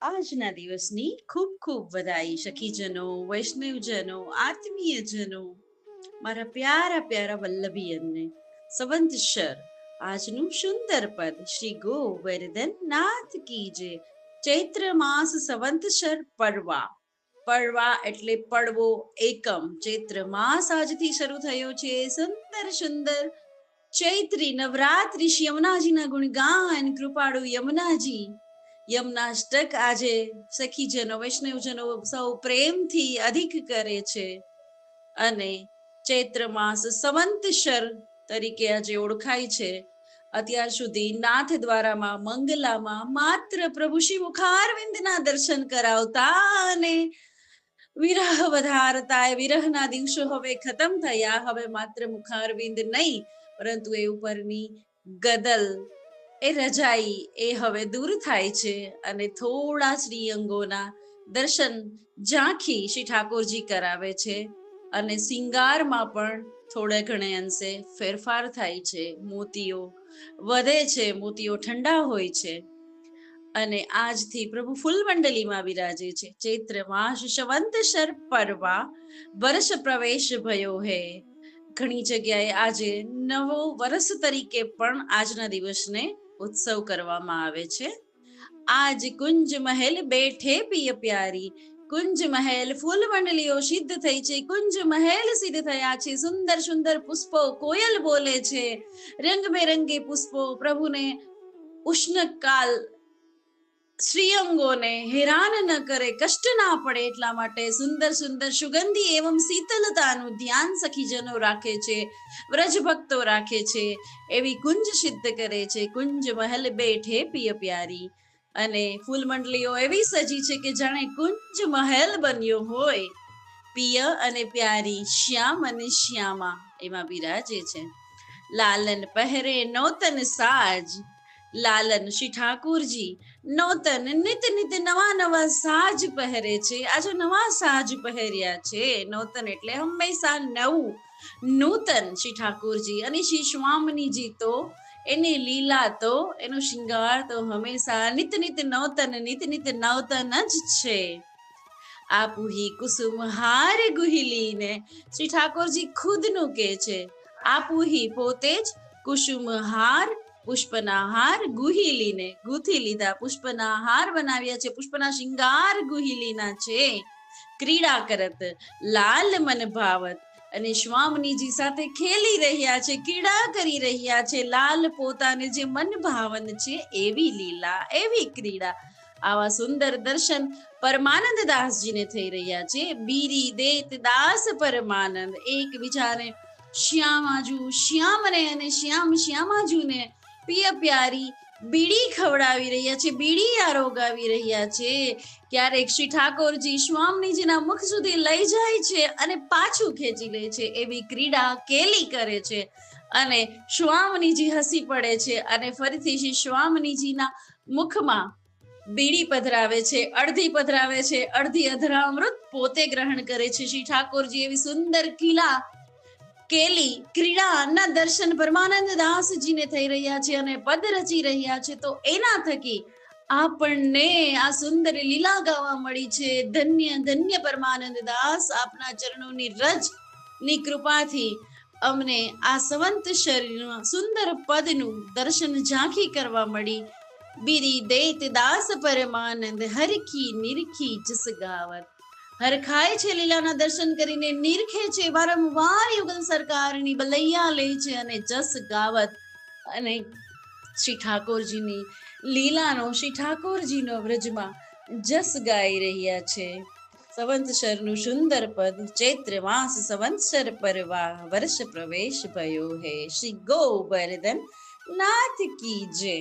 આજના દિવસની ખૂબ ખૂબ વધાઈ સખીજનો, વૈષ્ણવજનો, આત્મીયજનો, મારા પ્યારા પ્યારા વલ્લભીયનને સંવંતસર આજનું સુંદર પદ શ્રી ગોવર્ધન નાથ કી જય. ચૈત્ર માસ સંવંતસર પરવા. પડવા એટલે પડવો એકમ. ચૈત્ર માસ આજથી શરૂ થયો છે. સુંદર સુંદર ચૈત્રી નવરાત્રિ શ્રી યમુનાજીના ગુણગાન કૃપાળુ યમુનાજી. યમનાષ્ટક આજે સખીજનો વૈષ્ણવજનો સૌ પ્રેમથી અધિક કરે છે અને ચૈત્ર માસ સંવંતસર તરીકે આજે ઓળખાય છે. અત્યાર સુધી નાથ દ્વારામાં મંગલામાં માત્ર પ્રભુ શ્રી મુખારવિંદના દર્શન કરાવતા અને વિરહ વધારતા. વિરહના દિવસો હવે ખતમ થયા. હવે માત્ર મુખારવિંદ નહીં, પરંતુ એ ઉપરની ગદલ, એ રજાઈ એ હવે દૂર થાય છે અને થોડા શ્રીઅંગોના દર્શન ઝાંખી શ્રી ઠાકોરજી કરાવે છે અને સિંગારમાં પણ થોડા ઘણે અંશે ફેરફાર થાય છે. મોતીઓ વધે છે, મોતીઓ ઠંડા હોય છે અને આજથી પ્રભુ ફૂલમંડલીમાં વિરાજે છે. ચૈત્ર માસ સંવંતસર પરવા વર્ષ પ્રવેશ ભયો હે. ઘણી જગ્યાએ આજે નવો વર્ષ તરીકે પણ આજના દિવસને ઉત્સવ કરવામાં આવે છે. આજ કુંજ મહેલ બેઠે પિય પ્યારી. કુંજ મહેલ ફૂલ મંડલીઓ સિદ્ધ થઈ છે. કુંજ મહેલ સિદ્ધ થયા છે. સુંદર સુંદર પુષ્પો, કોયલ બોલે છે. રંગબેરંગી પુષ્પો પ્રભુને ઉષ્ણકાલ શ્રીઅંગોને હેરાન ન કરે, કષ્ટ ના પડે એટલા માટે સુંદર સુંદર સુગંધી એવં શીતલતાનું ધ્યાન સખીજનો રાખે છે, વ્રજ ભક્તો રાખે છે. એવી કુંજ સિદ્ધ કરે છે. કુંજ મહેલ બેઠે પિય પ્યારી. અને ફૂલ મંડલીઓ એવી સજી છે કે જાણે કુંજ મહેલ બન્યો હોય. પિય અને પ્યારી, શ્યામ અને શ્યામા એમાં બિરાજે છે. લાલન પહેરે નૌતન સાજ. લાલન શ્રી ઠાકુરજી નૌતન નિત નિત નવા નવા સાજ પહેરે છે. આજે નવા સાજ પહેર્યા છે. નૌતન એટલે હંમેશા નવું, નૂતન શ્રી ઠાકુરજી. અને શ્રી સ્વામિનીજી તો એની લીલા તો એનો શૃંગાર તો હંમેશા નિત નિત નૌતન, નિત નિત નૌતન જ છે. આપુહી કુસુમ હાર ગુહિલીને શ્રી ઠાકોરજી ખુદનું કે છે. આપુહી પોતે જ કુસુમ હાર, પુષ્પના હાર ગુહિલીને ગૂંથી લીધા, પુષ્પના હાર બનાવ્યા છે, પુષ્પના શિંગાર ગુહિલીના છે. ક્રીડા કરત લાલ મન ભાવત. અને સ્વામિનીજી સાથે ખેલી રહ્યા છે, ક્રીડા કરી રહ્યા છે. લાલ પોતાને જે મન ભાવન છે એવી લીલા, એવી ક્રીડા. આવા સુંદર દર્શન પરમાનંદ દાસજીને થઈ રહ્યા છે. બીરી દેત દાસ પરમાનંદ. એકબીજાને શ્યામાજુ, શ્યામને અને શ્યામ શ્યામાજુને પિય પ્યારી બીડી ખવડાવી રહ્યા છે, બીડી આરોગાવી રહ્યા છે. ક્યારેક શ્રી ઠાકોરજી સ્વામીજીના મુખ સુધી લઈ જાય છે અને પાછું ખેંચી લે છે. એવી ક્રીડા કેલી કરે છે અને સ્વામીજી હસી પડે છે અને ફરીથી શ્રી સ્વામીજીના મુખમાં બીડી પધરાવે છે, અડધી પધરાવે છે, અડધી અધરામૃત પોતે ગ્રહણ કરે છે. શ્રી ઠાકોરજી એવી સુંદર કિલા કેલી ક્રીડાના દર્શન પરમાનંદ દાસજીને થઈ રહ્યા છે અને પદ રચી રહ્યા છે. તો એના થકી આપણને આ સુંદર લીલા ગાવા મળી છે. ધન્ય ધન્ય પરમાનંદ દાસ, આપના ચરણોની રજ ની કૃપાથી અમને આ સંવંતસરના સુંદર પદનું દર્શન ઝાંખી કરવા મળી. બીરી દેત દાસ પરમાનંદ હરખી નિરખી જસ ગાવત. હરખાય છે લીલાના દર્શન કરીને, નિરખે છે, વારંવાર યુગલ સરકારની બલૈયા લે છે અને જસ ગાવત. અને શ્રી ઠાકોરજીની લીલાનો, શ્રી ઠાકોરજીનો વ્રજમાં જસ ગાઈ રહ્યા છે. સંવંતસરનું સુંદર પદ. ચૈત્ર માસ સંવંતસર પરવા વર્ષ પ્રવેશ ભયો હે. શ્રી ગોવર્ધન નાથ કી જય.